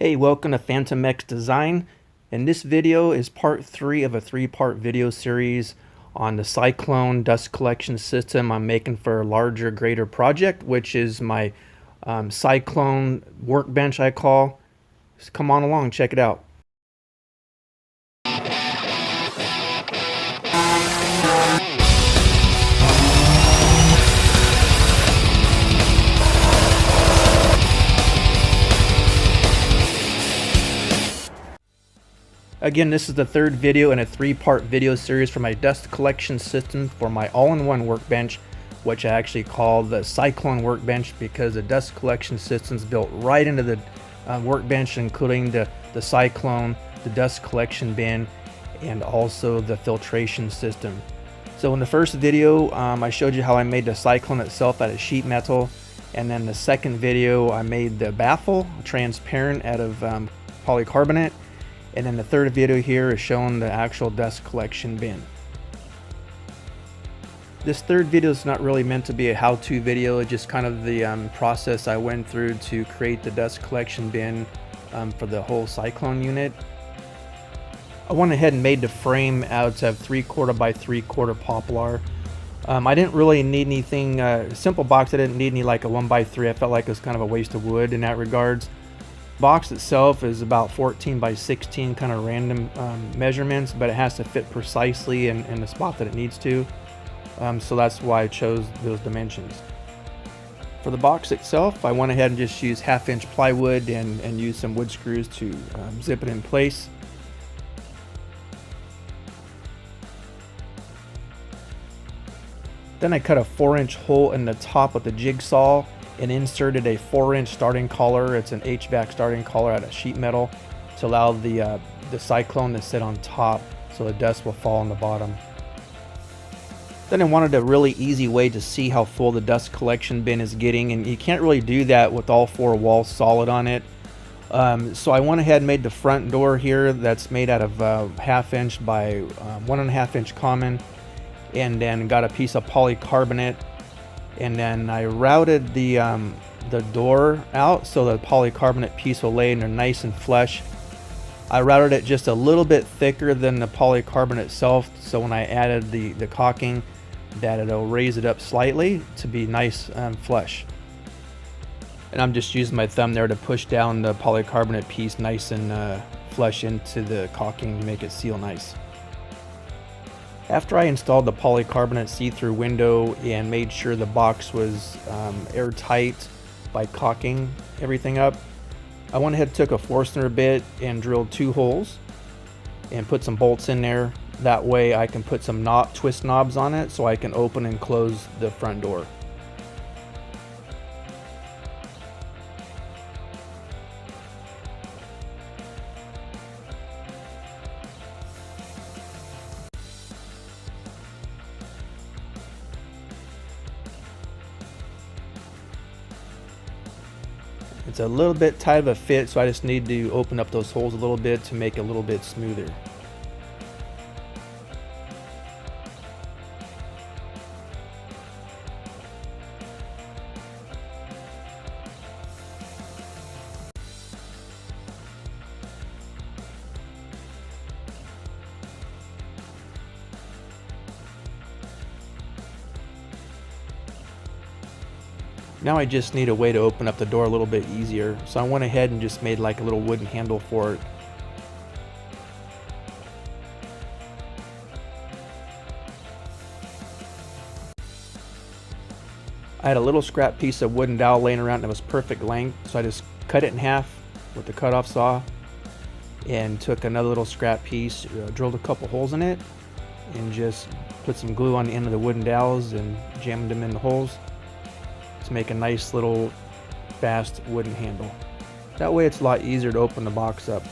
Hey, welcome to Phantom X Design, and this video is part 3 of a 3-part video series on the Cyclone dust collection system I'm making for a larger, greater project, which is my Cyclone Workbench I call. Just come on along, check it out. Again, this is the third video in a 3-part video series for my dust collection system for my all-in-one workbench, which I actually call the Cyclone Workbench because the dust collection system is built right into the workbench, including the Cyclone, the dust collection bin, and also the filtration system. So in the first video, I showed you how I made the Cyclone itself out of sheet metal, and then the second video I made the baffle transparent out of polycarbonate. And then the third video here is showing the actual dust collection bin. This third video is not really meant to be a how-to video, it's just kind of the process I went through to create the dust collection bin for the whole Cyclone unit. I went ahead and made the frame out of 3/4 by 3/4 poplar. I didn't really need anything, simple box. I didn't need any like a 1x3. I felt like it was kind of a waste of wood in that regards. Box itself is about 14 by 16, kind of random measurements, but it has to fit precisely in the spot that it needs to. So that's why I chose those dimensions. For the box itself, I went ahead and just used 1/2-inch plywood and used some wood screws to zip it in place. Then I cut a 4-inch hole in the top with the jigsaw and inserted a 4-inch starting collar. It's an HVAC starting collar out of sheet metal to allow the Cyclone to sit on top so the dust will fall on the bottom. Then I wanted a really easy way to see how full the dust collection bin is getting, and you can't really do that with all 4 walls solid on it. So I went ahead and made the front door here that's made out of 1/2-inch by 1.5-inch common, and then got a piece of polycarbonate. And then I routed the door out so the polycarbonate piece will lay in there nice and flush. I routed it just a little bit thicker than the polycarbonate itself, so when I added the caulking, that it'll raise it up slightly to be nice and flush. And I'm just using my thumb there to push down the polycarbonate piece nice and flush into the caulking to make it seal nice. After I installed the polycarbonate see-through window and made sure the box was airtight by caulking everything up, I went ahead and took a Forstner bit and drilled 2 holes and put some bolts in there. That way I can put some twist knobs on it so I can open and close the front door. It's a little bit tight of a fit, so I just need to open up those holes a little bit to make it a little bit smoother. Now I just need a way to open up the door a little bit easier, so I went ahead and just made like a little wooden handle for it. I had a little scrap piece of wooden dowel laying around and it was perfect length, so I just cut it in half with the cutoff saw and took another little scrap piece, drilled a couple holes in it, and just put some glue on the end of the wooden dowels and jammed them in the holes to make a nice little fast wooden handle. That way it's a lot easier to open the box up.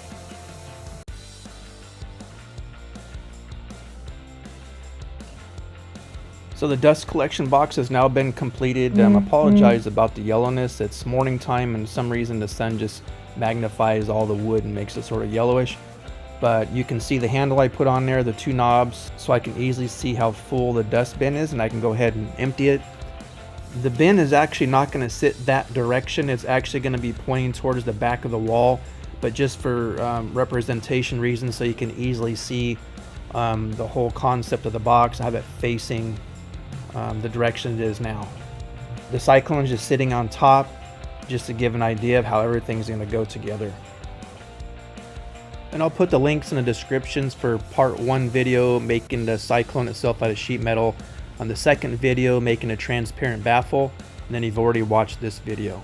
So the dust collection box has now been completed. Apologize about the yellowness. It's morning time and for some reason the sun just magnifies all the wood and makes it sort of yellowish. But you can see the handle I put on there, the 2 knobs, so I can easily see how full the dust bin is, and I can go ahead and empty it. The bin is actually not going to sit that direction. It's actually going to be pointing towards the back of the wall but just for representation reasons, so you can easily see the whole concept of the box. I have it facing the direction it is now. The Cyclone is just sitting on top, just to give an idea of how everything's going to go together. And I'll put the links in the descriptions for part 1 video making the Cyclone itself out of sheet metal, on the second video making a transparent baffle, and then you've already watched this video.